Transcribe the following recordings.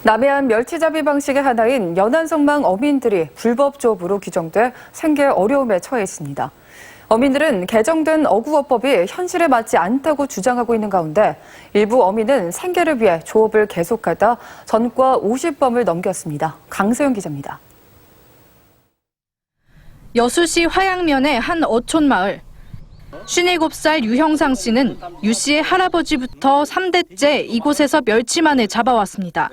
남해안 멸치잡이 방식의 하나인 연안선망 어민들이 불법 조업으로 규정돼 생계 어려움에 처해 있습니다. 어민들은 개정된 어구어법이 현실에 맞지 않다고 주장하고 있는 가운데 일부 어민은 생계를 위해 조업을 계속하다 전과 50범을 넘겼습니다. 강세영 기자입니다. 여수시 화양면의 한 어촌 마을. 57살 유형상 씨는 유 씨의 할아버지부터 3대째 이곳에서 멸치만을 잡아왔습니다.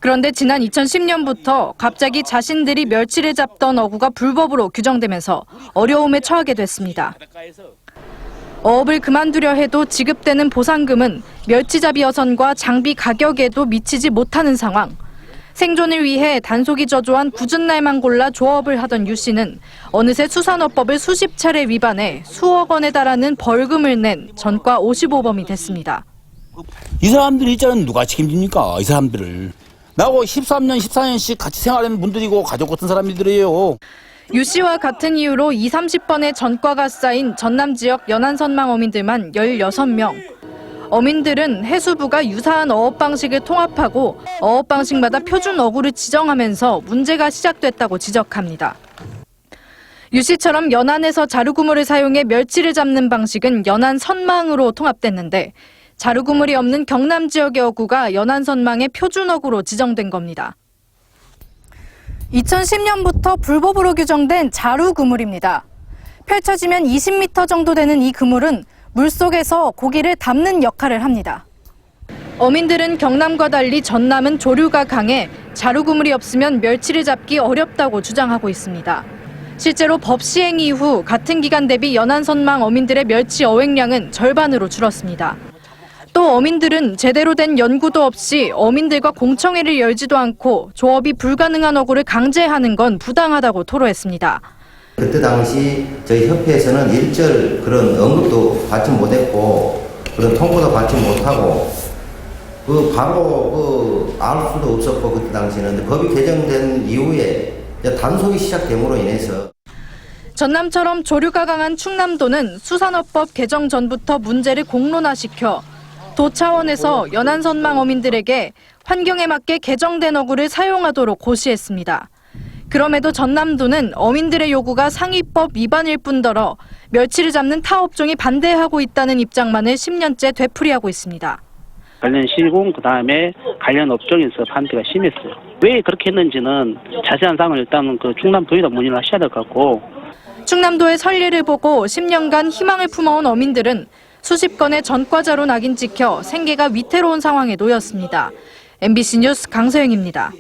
그런데 지난 2010년부터 갑자기 자신들이 멸치를 잡던 어구가 불법으로 규정되면서 어려움에 처하게 됐습니다. 어업을 그만두려 해도 지급되는 보상금은 멸치잡이 여선과 장비 가격에도 미치지 못하는 상황. 생존을 위해 단속이 저조한 굳은 날만 골라 조업을 하던 유 씨는 어느새 수산업법을 수십 차례 위반해 수억 원에 달하는 벌금을 낸 전과 55범이 됐습니다. 이 사람들이 있잖아요. 누가 책임집니까? 이 사람들을. 나하고 13년, 14년씩 같이 생활하는 분들이고 가족 같은 사람들이에요. 유 씨와 같은 이유로 20-30번의 전과가 쌓인 전남 지역 연안선망 어민들만 16명. 어민들은 해수부가 유사한 어업 방식을 통합하고 어업 방식마다 표준 어구를 지정하면서 문제가 시작됐다고 지적합니다. 유 씨처럼 연안에서 자루구물을 사용해 멸치를 잡는 방식은 연안선망으로 통합됐는데 자루구물이 없는 경남 지역의 어구가 연안선망의 표준 어구로 지정된 겁니다. 2010년부터 불법으로 규정된 자루구물입니다. 펼쳐지면 20m 정도 되는 이 그물은 물속에서 고기를 담는 역할을 합니다. 어민들은 경남과 달리 전남은 조류가 강해 자루구물이 없으면 멸치를 잡기 어렵다고 주장하고 있습니다. 실제로 법 시행 이후 같은 기간 대비 연안선망 어민들의 멸치 어획량은 절반으로 줄었습니다. 또 어민들은 제대로 된 연구도 없이 어민들과 공청회를 열지도 않고 조업이 불가능한 어구를 강제하는 건 부당하다고 토로했습니다. 그때 당시 저희 협회에서는 일절 그런 언급도 받지 못했고 그런 통보도 받지 못하고 바로 알 수도 없었고 그때 당시는 법이 개정된 이후에 단속이 시작됨으로 인해서 전남처럼 조류가 강한 충남도는 수산업법 개정 전부터 문제를 공론화시켜 도 차원에서 연안선망 어민들에게 환경에 맞게 개정된 어구를 사용하도록 고시했습니다. 그럼에도 전남도는 어민들의 요구가 상위법 위반일 뿐더러 멸치를 잡는 타 업종이 반대하고 있다는 입장만을 10년째 되풀이하고 있습니다. 관련 시공 그다음에 관련 업종에서 반대가 심했어요. 왜 그렇게 했는지는 자세한 사항을 일단은 충남도에다 문의를 하셔야 될 것 같고. 충남도의 선례를 보고 10년간 희망을 품어온 어민들은 수십 건의 전과자로 낙인 찍혀 생계가 위태로운 상황에 놓였습니다. MBC 뉴스 강서영입니다.